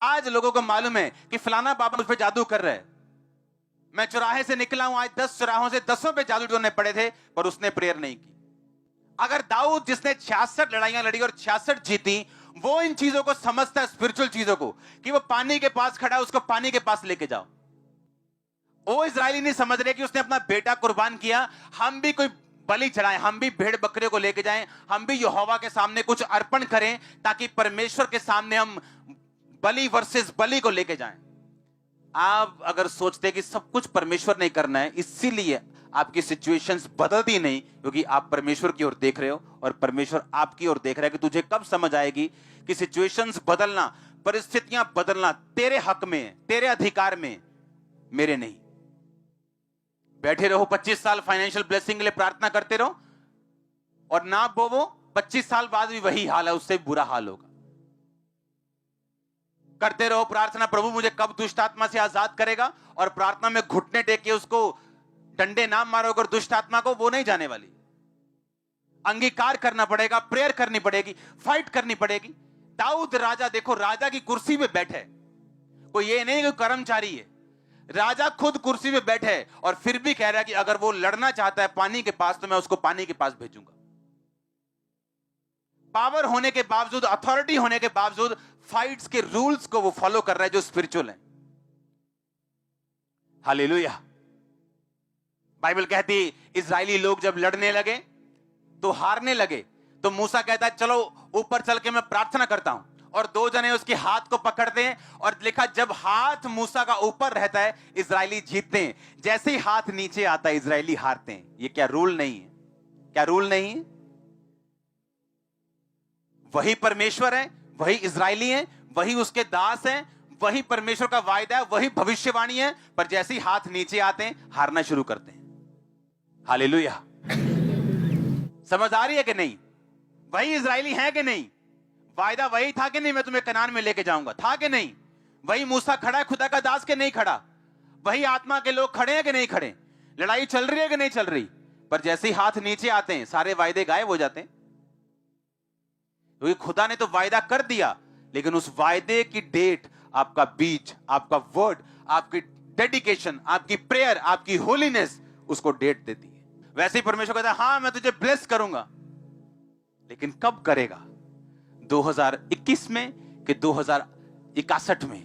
आज लोगों को मालूम है कि फलाना बाबा मुझ पे जादू कर रहा है। मैं चौराहे से निकला हूं, आज 10 चौराहों से 10 पे जादू टोने पड़े थे, पर उसने प्रेयर नहीं की। अगर दाऊद जिसने 66 लड़ाइयां लड़ी और 66 जीती, वो इन चीजों को समझता है, स्पिरिचुअल चीजों को, कि वो पानी के पास खड़ा है, उसको पानी के पास लेके जाओ। वो इजरायली नहीं समझ रहे कि उसने अपना बेटा कुर्बान किया, हम भी कोई बलि चढ़ाएं, हम भी भेड़ बकरे को लेके जाएं, हम भी यहोवा के सामने कुछ अर्पण करें, ताकि परमेश्वर के सामने हम बलि वर्सेस बलि को लेके जाएं। आप अगर सोचते हैं कि सब कुछ परमेश्वर ने करना है, इसीलिए आपकी सिचुएशंस बदलती नहीं, क्योंकि आप परमेश्वर की ओर देख रहे हो और परमेश्वर आपकी ओर देख रहा है कि तुझे कब समझ आएगी कि सिचुएशंस बदलना, परिस्थितियां बदलना तेरे हक में है, तेरे अधिकार में, मेरे नहीं। बैठे रहो 25 साल फाइनेंशियल ब्लेसिंग के लिए प्रार्थना करते रहो और ना बोवो, 25 साल बाद भी वही हाल है, उससे बुरा हाल होगा। करते रहो प्रार्थना, प्रभु मुझे कब दुष्ट आत्मा से आजाद करेगा, और प्रार्थना में घुटने टेक के उसको डंडे ना मारो अगर दुष्ट आत्मा को, वो नहीं जाने वाली। अंगीकार करना पड़ेगा, प्रेयर करनी पड़ेगी, फाइट करनी पड़ेगी। दाऊद राजा, देखो राजा की कुर्सी पे बैठे, कोई ये नहीं कि कर्मचारी है, राजा खुद कुर्सी पे बैठे और फिर भी कह रहा है कि अगर वो लड़ना चाहता है पानी के पास, तो मैं उसको पानी के पास भेजूंगा। पावर होने के बावजूद, अथॉरिटी होने के बावजूद, फाइट्स के रूल्स को वो फॉलो कर रहा है जो स्पिरिचुअल है। हालेलुया। बाइबल कहती इजरायली लोग जब लड़ने लगे तो हारने लगे, तो मूसा कहता है चलो ऊपर चल के मैं प्रार्थना करता हूं, और दो जने उसके हाथ को पकड़ते हैं, और लिखा जब हाथ मूसा का ऊपर रहता है इजरायली जीतते हैं, जैसे ही हाथ नीचे आता है इजरायली हारते हैं। ये क्या रूल नहीं है? क्या रूल नहीं है? वही परमेश्वर है, वही इजरायली है, वही उसके दास हैं, वही परमेश्वर का वायदा है, वही भविष्यवाणी है, पर जैसे ही हाथ नीचे आते हैं हारना शुरू करते हैं। हालेलुया। समझ आ रही है कि नहीं? वही इजरायली है कि नहीं? वायदा वही था कि नहीं, मैं तुम्हें कनान में लेके जाऊंगा, था कि नहीं? वही मूसा खड़ा है खुदा का दास के नहीं खड़ा? वही आत्मा के लोग खड़े हैं कि नहीं खड़े? लड़ाई चल रही है कि नहीं चल रही? पर जैसे ही हाथ नीचे आते हैं सारे वायदे गायब हो जाते हैं, क्योंकि खुदा ने तो वायदा कर दिया, लेकिन उस वायदे की डेट, आपका बीज, आपका वर्ड, आपकी डेडिकेशन, आपकी प्रेयर, आपकी होलीनेस उसको डेट देती है। वैसे ही परमेश्वर कहता है हां मैं तुझे ब्लेस करूंगा, लेकिन कब करेगा? 2021 में कि 2061 में?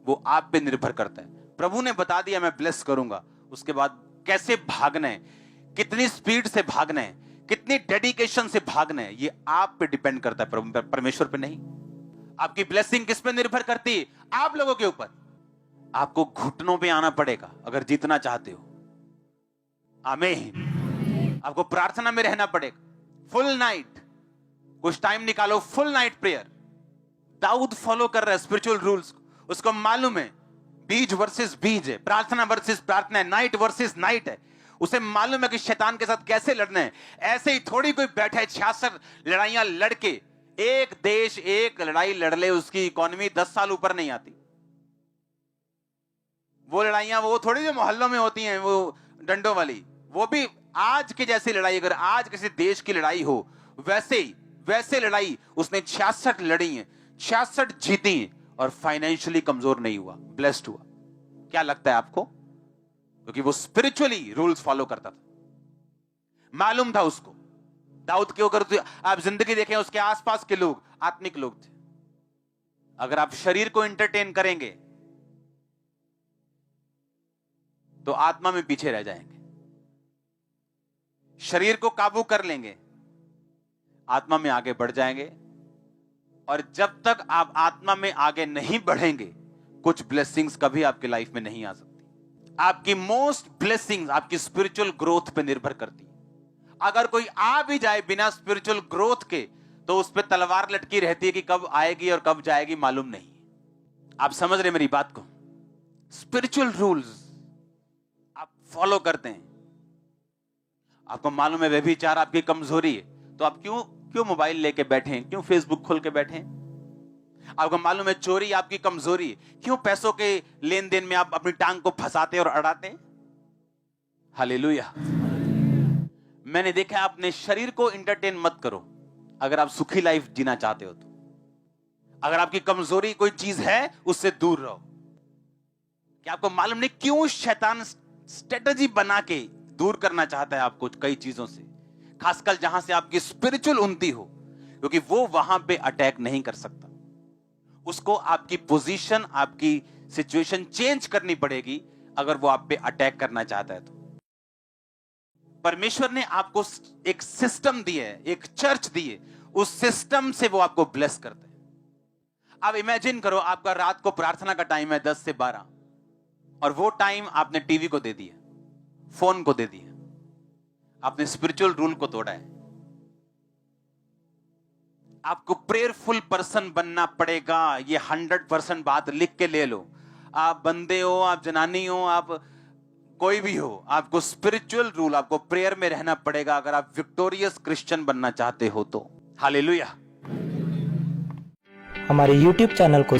वो आप पे निर्भर करता है। प्रभु ने बता दिया मैं ब्लेस करूंगा, उसके बाद कैसे भागना है, कितनी स्पीड से भागना है, कितनी डेडिकेशन से भागना है, ये आप पे डिपेंड करता है, परमेश्वर पे नहीं। आपकी ब्लेसिंग किस पे निर्भर करती है? आप लोगों के ऊपर। आपको घुटनों पे आना पड़ेगा अगर जीतना चाहते हो। आमीन। आपको प्रार्थना में रहना पड़ेगा, फुल नाइट, कुछ टाइम निकालो, full night prayer. Dawood follow कर रहा है स्पिरिचुअल रूल्स, उसको मालूम है बीज वर्सेस बीज है, प्रार्थना वर्सेस प्रार्थना है, नाइट वर्सेस नाइट है। उसे मालूम है कि शैतान के साथ कैसे लड़ना है। ऐसे ही थोड़ी कोई बैठा है 66 लड़ाइयां लड़के, एक देश एक लड़ाई लड़ ले उसकी इकोनॉमी 10 साल ऊपर नहीं आती। वो लड़ाइयां वो थोड़ी जो मोहल्लों में होती हैं, वो डंडों वाली, वो भी आज की जैसी लड़ाई, अगर आज किसी देश की लड़ाई हो वैसे लड़ाई उसने 66 लड़ी है, 66 जीती है, और फाइनेंशियली कमजोर नहीं हुआ, ब्लेस्ड हुआ। क्या लगता है आपको? क्योंकि वो स्पिरिचुअली रूल्स फॉलो करता था, मालूम था उसको। दाऊद के अगर आप जिंदगी देखें, उसके आसपास के लोग आत्मिक लोग थे। अगर आप शरीर को एंटरटेन करेंगे तो आत्मा में पीछे रह जाएंगे। शरीर को काबू कर लेंगे, आत्मा में आगे बढ़ जाएंगे। और जब तक आप आत्मा में आगे नहीं बढ़ेंगे, कुछ ब्लेसिंग्स कभी आपकी लाइफ में नहीं आ सकती। आपकी मोस्ट ब्लेसिंग्स आपकी स्पिरिचुअल ग्रोथ पे निर्भर करती है। अगर कोई आ भी जाए बिना स्पिरिचुअल ग्रोथ के, तो उस पर तलवार लटकी रहती है कि कब आएगी और कब जाएगी मालूम नहीं। आप समझ रहे मेरी बात को? स्पिरिचुअल रूल्स आप फॉलो करते हैं, आपको मालूम है व्यभिचार आपकी कमजोरी है, तो आप क्यों मोबाइल लेके बैठे हैं, क्यों फेसबुक खोल के बैठे हैं? आपको मालूम है चोरी आपकी कमजोरी है, क्यों पैसों के लेन देन में आप अपनी टांग को फंसाते और अड़ाते हैं? हालेलुया। मैंने देखा अपने शरीर को एंटरटेन मत करो अगर आप सुखी लाइफ जीना चाहते हो तो। अगर आपकी कमजोरी कोई चीज है उससे दूर रहो। क्या आपको मालूम नहीं क्यों शैतान स्ट्रेटजी बना के दूर करना चाहता है आपको कई चीजों से, खासकर जहां से आपकी स्पिरिचुअल उन्नति हो, क्योंकि वो वहां पे अटैक नहीं कर सकता। उसको आपकी पोजीशन, आपकी सिचुएशन चेंज करनी पड़ेगी अगर वो आप पे अटैक करना चाहता है तो। परमेश्वर ने आपको एक सिस्टम दी है, एक चर्च दी है, उस सिस्टम से वो आपको ब्लेस करता है। आप इमेजिन करो, आपका रात को प्रार्थना का टाइम है 10 से 12 और वो टाइम आपने टीवी को दे दिया, फोन को दे दिया, आपने स्पिरिचुअल रूल को तोड़ा है। आपको प्रेयरफुल पर्सन बनना पड़ेगा, ये 100% बात लिख के ले लो। आप बंदे हो, आप जनानी हो, आप कोई भी हो, आपको स्पिरिचुअल रूल, आपको प्रेयर में रहना पड़ेगा अगर आप विक्टोरियस क्रिश्चियन बनना चाहते हो तो। हालेलुया। हमारे YouTube चैनल को